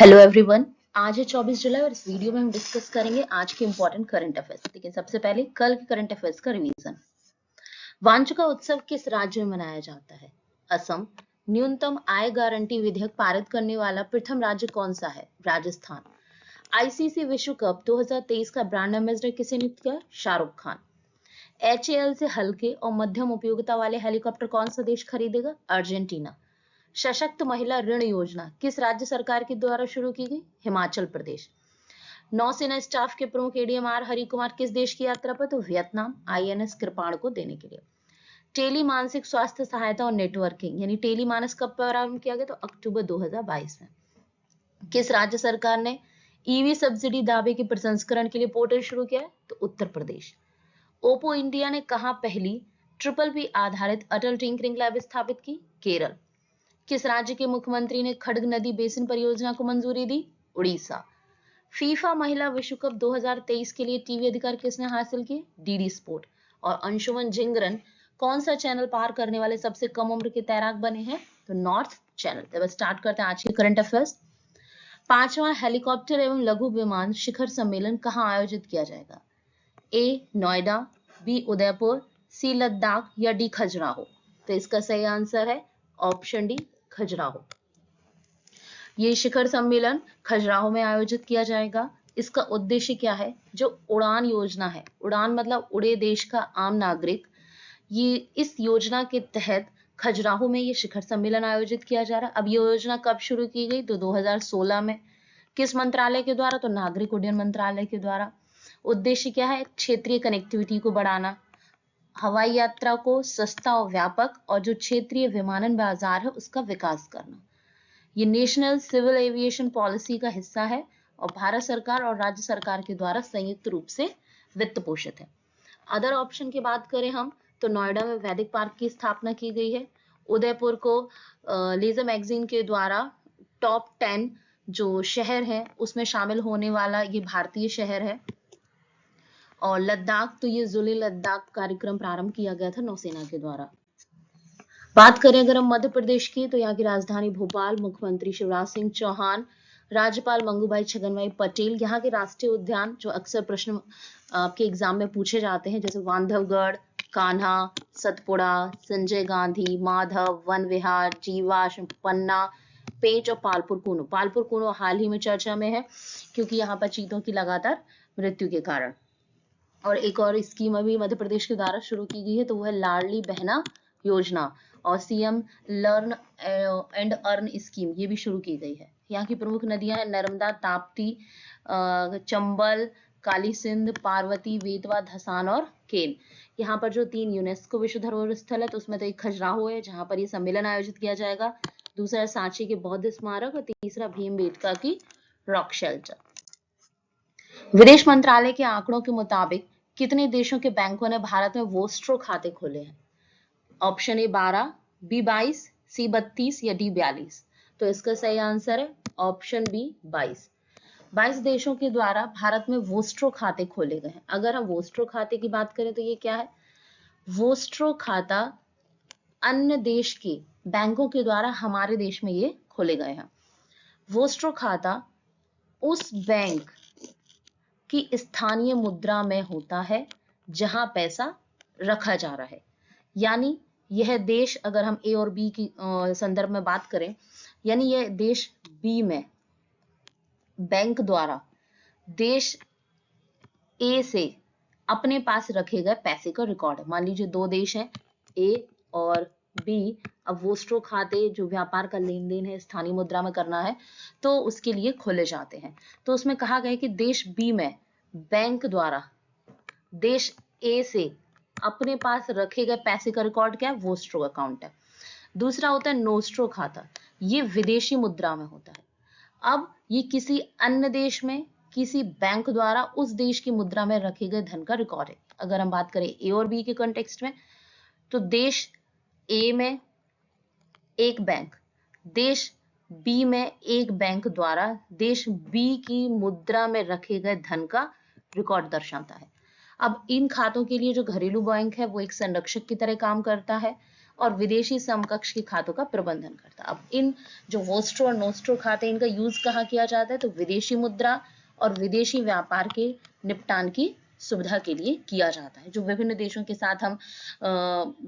Hello everyone. आज है 24 जुलाई और इस वीडियो में हम डिस्कस करेंगे आज के इंपॉर्टेंट करंट अफेयर्स। लेकिन सबसे पहले कल के करंट अफेयर्स का रिवीजन। वांचुका उत्सव किस राज्य में मनाया जाता है? असम। न्यूनतम आय गारंटी विधेयक पारित करने वाला प्रथम राज्य कौन सा है? राजस्थान। आईसीसी विश्व कप 2023 का ब्रांड एम्बेसडर किसे नियुक्त किया? शाहरुख खान। HAL से हल्के और मध्यम उपयोगिता वाले हेलीकॉप्टर कौन सा देश खरीदेगा? अर्जेंटीना। सशक्त महिला ऋण योजना किस राज्य सरकार के द्वारा शुरू की गई? हिमाचल प्रदेश। नौसेना स्टाफ के प्रमुख ADMR हरि कुमार किस देश की यात्रा पर? तो वियतनाम INS कृपाण को देने के लिए। टेली मानसिक स्वास्थ्य सहायता और नेटवर्किंग यानी टेली मानस कब प्रारंभ किया गया? तो अक्टूबर 2022 में। किस राज्य सरकार ने EV सब्सिडी दावे के प्रसंस्करण के लिए पोर्टल शुरू किया है? तो उत्तर प्रदेश। ओप्पो इंडिया ने कहा पहली BBB आधारित अटल टिंकरिंग लैब स्थापित की? केरल। किस राज्य के मुख्यमंत्री ने खड़ग नदी बेसिन परियोजना को मंजूरी दी? उड़ीसा। फीफा महिला विश्व कप 2023 के लिए टीवी अधिकार किसने हासिल किए? DD sport. और अंशुमन जिंगरन कौन सा चैनल पार करने वाले सबसे कम उम्र के तैराक बने हैं? तो नॉर्थ चैनल। तो स्टार्ट करते हैं आज के करंट अफेयर्स। 5वां हेलीकॉप्टर एवं लघु विमान शिखर सम्मेलन कहाँ आयोजित किया जाएगा? A Noida, B Udaipur, C Ladakh या D खजुराहो? तो इसका सही आंसर है ऑप्शन डी खजुराहो। ये शिखर सम्मेलन खजुराहो में आयोजित किया जाएगा। इसका उद्देश्य क्या है? जो उड़ान योजना है, उड़ान मतलब उड़े देश का आम नागरिक, ये इस योजना के तहत खजुराहो में ये शिखर सम्मेलन आयोजित किया जा रहा है। अब ये योजना कब शुरू की गई? तो 2016 में। किस मंत्रालय के द्वारा? तो नागरिक उड्डयन मंत्रालय के द्वारा। उद्देश्य क्या है? क्षेत्रीय कनेक्टिविटी को बढ़ाना, हवाई यात्रा को सस्ता और व्यापक, और जो क्षेत्रीय विमानन बाजार है उसका विकास करना। ये नेशनल सिविल एविएशन पॉलिसी का हिस्सा है और भारत सरकार और राज्य सरकार के द्वारा संयुक्त रूप से वित्त पोषित है। अदर ऑप्शन की बात करें हम तो नोएडा में वैदिक पार्क की स्थापना की गई है। उदयपुर को लेजर मैगजीन के द्वारा टॉप 10 जो शहर है उसमें शामिल होने वाला ये भारतीय शहर है। और लद्दाख तो ये जुले लद्दाख कार्यक्रम प्रारंभ किया गया था नौसेना के द्वारा। बात करें अगर हम मध्य प्रदेश की तो यहाँ की राजधानी भोपाल, मुख्यमंत्री शिवराज सिंह चौहान, राज्यपाल मंगूभाई छगनभाई पटेल, यहाँ के राष्ट्रीय उद्यान जो अक्सर प्रश्न आपके एग्जाम में पूछे जाते हैं जैसे बांधवगढ़, कान्हा, सतपुड़ा, संजय गांधी, माधव, वन विहार, जीवाश्म, पन्ना, पेंच और पालपुर कूनो। पालपुर कूनो हाल ही में चर्चा में है क्योंकि यहाँ पर चीतों की लगातार मृत्यु के कारण। और एक और स्कीम अभी मध्य प्रदेश के द्वारा शुरू की गई है तो वह है लाडली बहना योजना और CM learn and earn scheme, ये भी शुरू की गई है। यहाँ की प्रमुख नदियां हैं नर्मदा, ताप्ती, चंबल, काली सिंध, पार्वती, बेतवा, धसान और केन। यहाँ पर जो 3 यूनेस्को विश्व धरोहर स्थल है तो उसमें तो एक खजुराहो है जहाँ पर ये सम्मेलन आयोजित किया जाएगा, दूसरा सांची के बौद्ध स्मारक और तीसरा भीमबेटका की रॉक शेल्टर। विदेश मंत्रालय के आंकड़ों के मुताबिक कितने देशों के बैंकों ने भारत में वोस्ट्रो खाते खोले हैं? ऑप्शन A 12, B 22, C 32 या D 42? तो इसका सही आंसर है ऑप्शन B 22। 22 देशों के द्वारा भारत में वोस्ट्रो खाते खोले गए हैं। अगर हम वोस्ट्रो खाते की बात करें तो ये क्या है? वोस्ट्रो खाता अन्य देश के बैंकों के द्वारा हमारे देश में ये खोले गए हैं। वोस्ट्रो खाता उस बैंक की स्थानीय मुद्रा में होता है जहां पैसा रखा जा रहा है। यानी यह देश, अगर हम A और B की संदर्भ में बात करें, यानी यह देश B में बैंक द्वारा देश A से अपने पास रखे गए पैसे का रिकॉर्ड है। मान लीजिए 2 देश हैं A और B, अब वोस्ट्रो खाते जो व्यापार का लेन देन है स्थानीय मुद्रा में करना है तो उसके लिए खोले जाते हैं। तो उसमें कहा गया कि देश B में बैंक द्वारा देश A से अपने पास रखे गए पैसे का रिकॉर्ड क्या है? वोस्ट्रो अकाउंट है। दूसरा होता है नोस्ट्रो खाता, ये विदेशी मुद्रा में होता है। अब ये किसी अन्य देश में किसी बैंक द्वारा उस देश की मुद्रा में रखे गए धन का रिकॉर्ड है। अगर हम बात करें A और B के कॉन्टेक्स्ट में तो देश A में एक बैंक, देश B में एक बैंक द्वारा देश B की मुद्रा में रखे गए धन का रिकॉर्ड दर्शाता है। अब इन खातों के लिए जो घरेलू बैंक है वो एक संरक्षक की तरह काम करता है और विदेशी समकक्ष के खातों का प्रबंधन करता है। अब इन जो वोस्ट्रो और नोस्ट्रो खाते हैं, इनका यूज कहाँ किया जाता है? तो विदेशी मुद्रा और विदेशी व्यापार के निपटान की सुविधा के लिए किया जाता है। जो विभिन्न देशों के साथ हम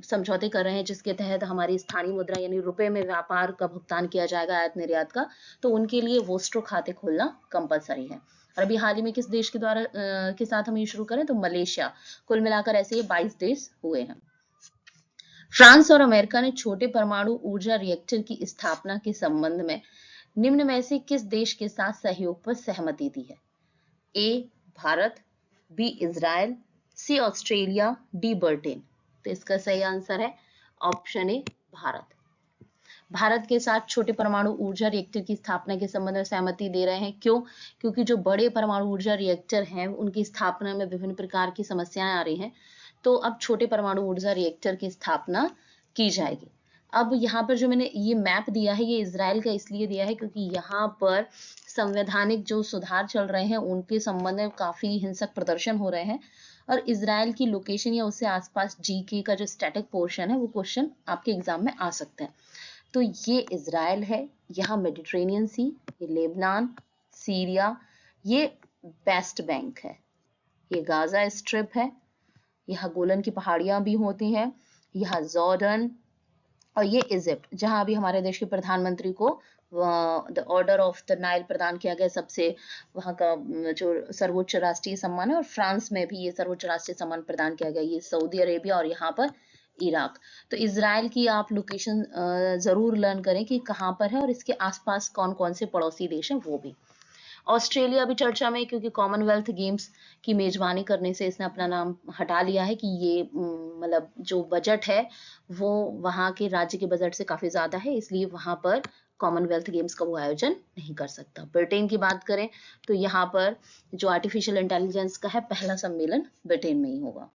समझौते कर रहे हैं, जिसके तहत हमारी स्थानीय मुद्रा यानी रुपए में व्यापार का भुगतान किया जाएगा आयात निर्यात का, तो उनके लिए वोस्ट्रो खाते खोलना कंपलसरी है। और अभी हाल ही में किस देश के द्वारा के साथ हम ये शुरू करें? तो मलेशिया। कुल मिलाकर ऐसे ये 22 देश हुए हैं। फ्रांस और अमेरिका ने छोटे परमाणु ऊर्जा रिएक्टर की स्थापना के संबंध में निम्न में से किस देश के साथ सहयोग पर सहमति दी है? ए भारत, बी इजराइल, सी ऑस्ट्रेलिया, डी ब्रिटेन। तो इसका सही आंसर है ऑप्शन ए भारत। भारत के साथ छोटे परमाणु ऊर्जा रिएक्टर की स्थापना के संबंध में सहमति दे रहे हैं। क्यों? क्योंकि जो बड़े परमाणु ऊर्जा रिएक्टर हैं उनकी स्थापना में विभिन्न प्रकार की समस्याएं आ रही हैं, तो अब छोटे परमाणु ऊर्जा रिएक्टर की स्थापना की जाएगी। अब यहाँ पर जो मैंने ये मैप दिया है, ये इजराइल का इसलिए दिया है क्योंकि यहाँ पर संवैधानिक जो सुधार चल रहे हैं उनके संबंध में काफी हिंसक प्रदर्शन हो रहे हैं, और इजराइल की लोकेशन या उससे आसपास जीके का जो स्टैटिक पोर्शन है वो क्वेश्चन आपके एग्जाम में आ सकते हैं। तो ये इजराइल है, यहाँ मेडिटेरेनियन सी, ये लेबनान, सीरिया, ये वेस्ट बैंक है, ये गाजा स्ट्रिप है, यहाँ गोलन की पहाड़ियां भी होती हैं, यहाँ जॉर्डन, और ये इजिप्ट जहां अभी हमारे देश के प्रधानमंत्री को the order of the Nile प्रदान किया गया, सबसे वहां का जो सर्वोच्च राष्ट्रीय सम्मान है, और फ्रांस में भी ये सर्वोच्च राष्ट्रीय सम्मान प्रदान किया गया, ये सऊदी अरेबिया और यहाँ पर इराक। तो इजराइल की आप लोकेशन जरूर लर्न करें कि कहाँ पर है और इसके आसपास कौन कौन से पड़ोसी देश हैं वो भी। ऑस्ट्रेलिया भी चर्चा में, क्योंकि कॉमनवेल्थ गेम्स की मेजबानी करने से इसने अपना नाम हटा लिया है कि ये मतलब जो बजट है वो वहाँ के राज्य के बजट से काफी ज्यादा है, इसलिए वहां पर कॉमनवेल्थ गेम्स का वो आयोजन नहीं कर सकता। ब्रिटेन की बात करें तो यहाँ पर जो आर्टिफिशियल इंटेलिजेंस का है पहला सम्मेलन ब्रिटेन में ही होगा।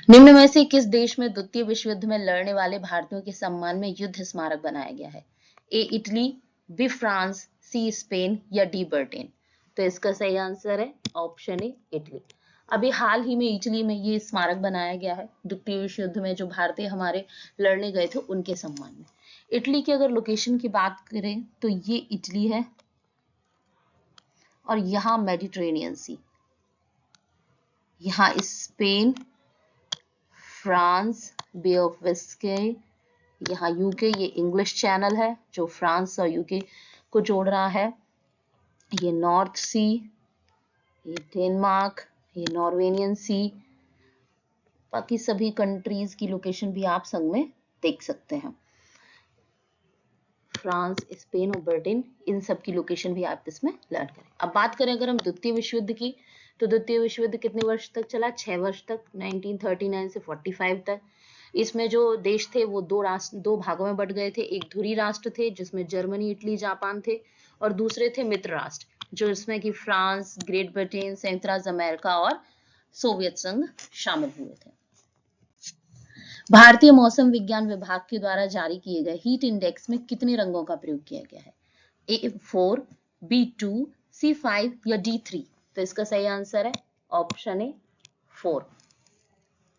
निम्न में से किस देश में द्वितीय विश्व युद्ध में लड़ने वाले भारतीयों के सम्मान में युद्ध स्मारक बनाया गया है? A Italy, B France, C Spain, या डी ब्रिटेन। तो इसका सही आंसर है ऑप्शन ए इटली। अभी हाल ही में इटली में ये स्मारक बनाया गया है द्वितीय विश्व युद्ध में जो भारतीय हमारे लड़ने गए थे उनके सम्मान में। इटली की अगर लोकेशन की बात करें तो ये इटली है, और यहाँ मेडिटेरेनियन सी, यहाँ Spain, France, bay of Biscay, यहाँ यूके, ये इंग्लिश चैनल है जो फ्रांस और यूके को जोड़ रहा है, ये नॉर्थ सी, ये डेनमार्क, ये नॉर्वेनियन सी। बाकी सभी कंट्रीज की लोकेशन भी आप संग में देख सकते हैं। फ्रांस, स्पेन और ब्रिटेन, इन सब की लोकेशन भी आप इसमें लर्न करें। अब बात करें अगर हम द्वितीय विश्व युद्ध की, तो द्वितीय विश्व युद्ध कितने वर्ष तक चला? 6 वर्ष तक, 1939 से 45 तक। इसमें जो देश थे वो दो भागों में बट गए थे। एक धुरी राष्ट्र थे जिसमें जर्मनी, इटली, जापान थे, और दूसरे थे मित्र राष्ट्र जो इसमें कि फ्रांस, ग्रेट ब्रिटेन, संयुक्त राज्य अमेरिका और सोवियत संघ शामिल हुए थे। भारतीय मौसम विज्ञान विभाग के द्वारा जारी किए गए हीट इंडेक्स में कितने रंगों का प्रयोग किया गया है? A4, B2, C5 या D3। तो इसका सही आंसर है ऑप्शन ए 4।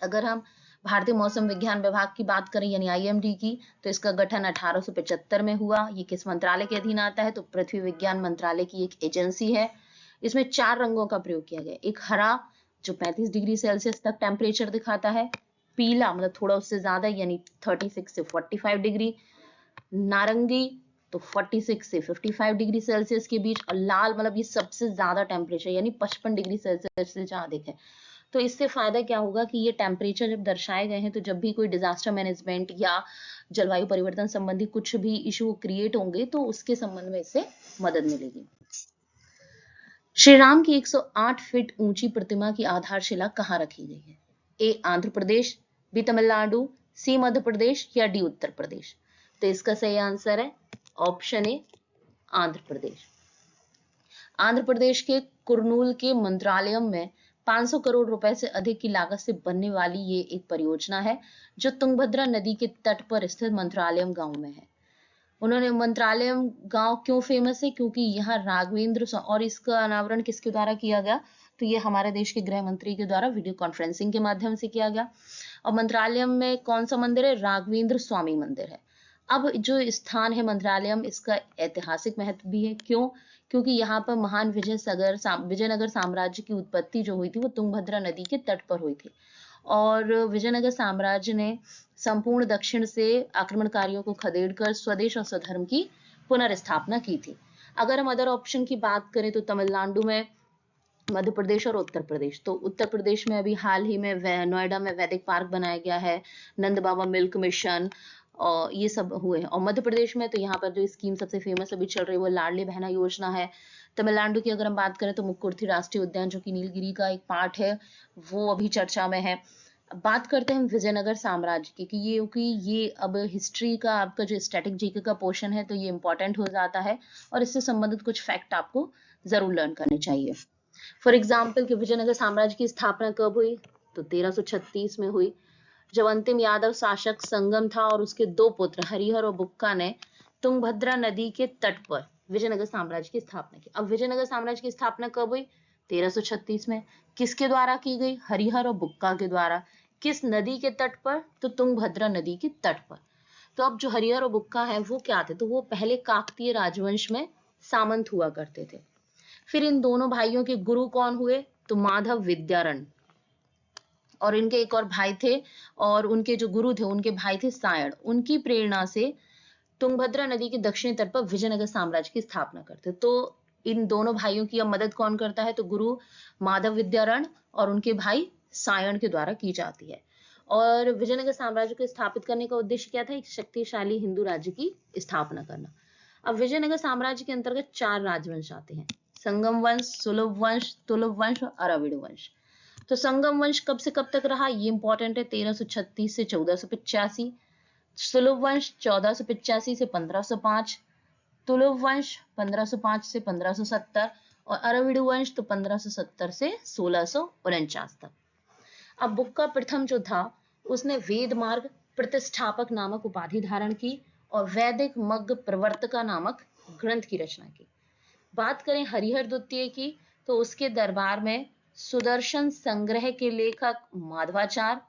अगर हम भारतीय मौसम विज्ञान विभाग की बात करें यानी IMD की, तो इसका गठन 1875 में हुआ। ये किस मंत्रालय के अधीन आता है? तो पृथ्वी विज्ञान मंत्रालय की एक एजेंसी है। इसमें 4 रंगों का प्रयोग किया गया। एक हरा जो 35 डिग्री सेल्सियस तक टेम्परेचर दिखाता है, पीला मतलब थोड़ा उससे ज्यादा यानी 36 से 45 डिग्री, नारंगी तो 46 से 55 डिग्री सेल्सियस के बीच, और लाल मतलब ये सबसे ज्यादा टेम्परेचर यानी 55 डिग्री सेल्सियस से जहां अधिक है। तो इससे फायदा क्या होगा कि ये टेम्परेचर जब दर्शाए गए हैं तो जब भी कोई डिजास्टर मैनेजमेंट या जलवायु परिवर्तन संबंधी कुछ भी इशू क्रिएट होंगे तो उसके संबंध में इससे मदद मिलेगी। श्री राम की 108 फीट ऊंची प्रतिमा की आधारशिला कहाँ रखी गई है? ए आंध्र प्रदेश, बी तमिलनाडु, सी मध्य प्रदेश या डी उत्तर प्रदेश। तो इसका सही आंसर है ऑप्शन ए आंध्र प्रदेश। आंध्र प्रदेश के कुर्नूल के मंत्रालयम में 500 करोड़ रुपए से अधिक की लागत से बनने वाली ये एक परियोजना है जो तुंगभद्रा नदी के तट पर स्थित मंत्रालयम गांव में है। उन्होंने मंत्रालयम गांव क्यों फेमस है? क्योंकि यहाँ राघवेंद्र, और इसका अनावरण किसके द्वारा किया गया? तो ये हमारे देश के गृह मंत्री के द्वारा वीडियो कॉन्फ्रेंसिंग के माध्यम से किया गया। और मंत्रालयम में कौन सा मंदिर है? राघवेंद्र स्वामी मंदिर है। अब जो स्थान है मंत्रालयम, इसका ऐतिहासिक महत्व भी है। क्यों? क्योंकि यहाँ पर महान विजयनगर साम्राज्य की उत्पत्ति जो हुई थी वो तुंगभद्रा नदी के तट पर हुई थी, और विजयनगर साम्राज्य ने संपूर्ण दक्षिण से आक्रमणकारियों को खदेड़कर स्वदेश और स्वधर्म की पुनर्स्थापना की थी। अगर हम अदर ऑप्शन की बात करें तो तमिलनाडु में, मध्य प्रदेश और उत्तर प्रदेश। तो उत्तर प्रदेश में अभी हाल ही में नोएडा में वैदिक पार्क बनाया गया है, नंद बाबा मिल्क मिशन, और ये सब हुए हैं। और मध्य प्रदेश में तो यहाँ पर जो स्कीम सबसे फेमस अभी चल रही है वो लाडली बहना योजना है। तमिलनाडु की अगर हम बात करें तो मुक्कुर्थी राष्ट्रीय उद्यान, जो कि नीलगिरी का एक पार्ट है, वो अभी चर्चा में है। अब बात करते हैं विजयनगर साम्राज्य की, क्योंकि ये अब हिस्ट्री का आपका जो स्टैटिक जीके का पोर्शन है तो ये इंपॉर्टेंट हो जाता है, और इससे संबंधित कुछ फैक्ट आपको जरूर लर्न करने चाहिए। फॉर एग्जाम्पल कि विजयनगर साम्राज्य की स्थापना कब हुई? तो 1336 में हुई, जब अंतिम यादव शासक संगम था और उसके दो पुत्र हरिहर और बुक्का ने तुंगभद्रा नदी के तट पर विजयनगर साम्राज्य की स्थापना की। अब विजयनगर साम्राज्य की स्थापना कब हुई? 1336 में। किसके द्वारा की गई? हरिहर और बुक्का के द्वारा। किस नदी के तट पर? तो तुंगभद्रा नदी के तट पर। तो अब जो हरिहर और बुक्का है वो क्या थे? तो वो पहले काकतीय राजवंश में सामंत हुआ करते थे। फिर इन दोनों भाइयों के गुरु कौन हुए? तो माधव विद्यारण, और इनके एक और भाई थे, और उनके जो गुरु थे उनके भाई थे सायण। उनकी प्रेरणा से तुंगभद्रा नदी के दक्षिणी तट पर विजयनगर साम्राज्य की स्थापना करते। तो इन दोनों भाइयों की अब मदद कौन करता है? तो गुरु माधव विद्यारण और उनके भाई सायण के द्वारा की जाती है। और विजयनगर साम्राज्य को स्थापित करने का उद्देश्य क्या था? एक शक्तिशाली हिंदू राज्य की स्थापना करना। अब विजयनगर साम्राज्य के अंतर्गत 4 राजवंश आते हैं: संगम वंश, सुलभ वंश, तुलुभ वंश और अराविड वंश। तो संगम वंश कब से कब तक रहा? ये इंपॉर्टेंट है, 1336 से 1485। सुलभ वंश 1485 से 1505, तुलुभ वंश 1505 से 1570, और अराविड वंश तो 1570 से 1649 तक। अब बुक्का प्रथम जो था उसने वेद मार्ग प्रतिष्ठापक नामक उपाधि धारण की और वैदिक मग्ग प्रवर्तका नामक ग्रंथ की रचना की। बात करें हरिहर द्वितीय की, तो उसके दरबार में सुदर्शन संग्रह के लेखक माधवाचार्य,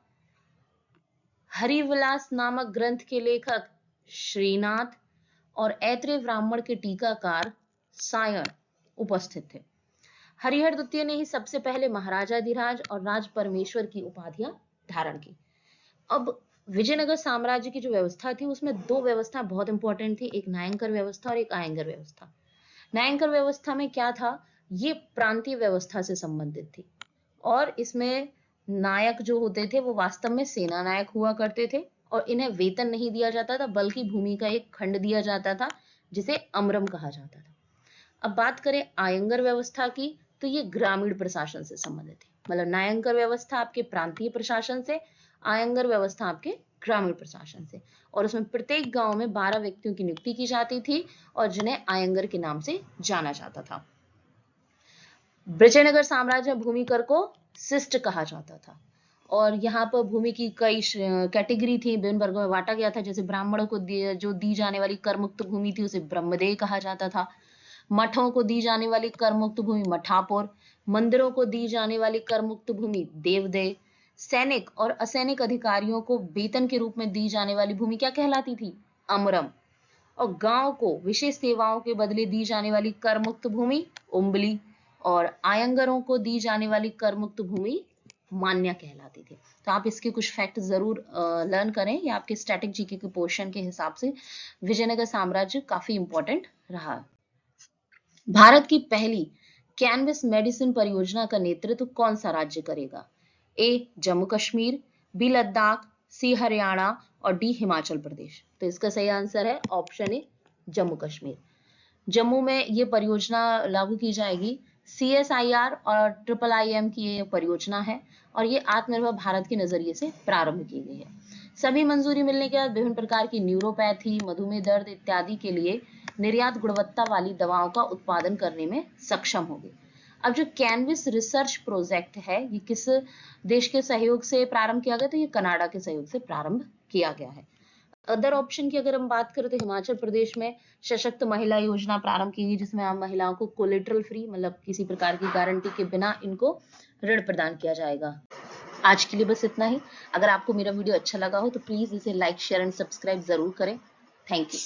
हरिविलास नामक ग्रंथ के लेखक श्रीनाथ और ऐत्रेय ब्राह्मण के टीकाकार सायण उपस्थित थे। हरिहर द्वितीय ने ही सबसे पहले महाराजाधिराज और राज परमेश्वर की उपाधियां धारण की। अब विजयनगर साम्राज्य की जो व्यवस्था थी उसमें 2 व्यवस्था बहुत इंपॉर्टेंट थी, एक नायंकर व्यवस्था और एक आयंगर व्यवस्था। नायंकर व्यवस्था में क्या था? ये प्रांतीय व्यवस्था से संबंधित थी, और इसमें नायक जो होते थे वो वास्तव में सेना नायक हुआ करते थे, और इन्हें वेतन नहीं दिया जाता था बल्कि भूमि का एक खंड दिया जाता था जिसे अमरम कहा जाता था। अब बात करें आयंगर व्यवस्था की, तो ये ग्रामीण प्रशासन से संबंधित है। मतलब नायंकर व्यवस्था आपके प्रांतीय प्रशासन से, आयंगर व्यवस्था आपके ग्रामीण प्रशासन से, और उसमें प्रत्येक गांव में 12 व्यक्तियों की नियुक्ति की जाती थी और जिन्हें आयंगर के नाम से जाना जाता था। विजयनगर साम्राज्य में भूमि कर को शिष्ट कहा जाता था, और यहाँ पर भूमि की कई कैटेगरी थी, विभिन्न वर्गों में बांटा गया था। जैसे ब्राह्मणों को जो दी जाने वाली कर मुक्त भूमि थी उसे ब्रह्मदेय कहा जाता था, मठों को दी जाने वाली कर मुक्त भूमि मठापुर, मंदिरों को दी जाने वाली कर मुक्त भूमि देवदेय, सैनिक और असैनिक अधिकारियों को वेतन के रूप में दी जाने वाली भूमि क्या कहलाती थी? अमरम, और गांव को विशेष सेवाओं के बदले दी जाने वाली कर मुक्त भूमि उम्बली, और आयंगरों को दी जाने वाली कर मुक्त भूमि मान्या कहलाती थी। तो आप इसके कुछ फैक्ट जरूर लर्न करें, या आपके स्टैटिक जीके के पोर्शन के हिसाब से विजयनगर साम्राज्य काफी इंपॉर्टेंट रहा। भारत की पहली कैनबिस मेडिसिन परियोजना का नेतृत्व कौन सा राज्य करेगा? ए जम्मू कश्मीर, बी लद्दाख, सी हरियाणा और डी हिमाचल प्रदेश। तो इसका सही आंसर है ऑप्शन ए जम्मू कश्मीर। जम्मू में ये परियोजना लागू की जाएगी। CSIR और IIIM की ये परियोजना है, और ये आत्मनिर्भर भारत के नजरिए से प्रारंभ की गई है। सभी मंजूरी मिलने के बाद विभिन्न प्रकार की न्यूरोपैथी, मधुमेह, दर्द इत्यादि के लिए निर्यात गुणवत्ता वाली दवाओं का उत्पादन करने में सक्षम होगी। अब जो कैनबिस रिसर्च प्रोजेक्ट है ये किस देश के सहयोग से प्रारंभ किया गया? तो ये कनाडा के सहयोग से प्रारंभ किया गया है। अदर ऑप्शन की अगर हम बात करें तो हिमाचल प्रदेश में सशक्त महिला योजना प्रारंभ की गई, जिसमें आम महिलाओं को कोलेटरल फ्री, मतलब किसी प्रकार की गारंटी के बिना इनको ऋण प्रदान किया जाएगा। आज के लिए बस इतना ही। अगर आपको मेरा वीडियो अच्छा लगा हो तो प्लीज इसे लाइक शेयर एंड सब्सक्राइब जरूर करें। Thank you.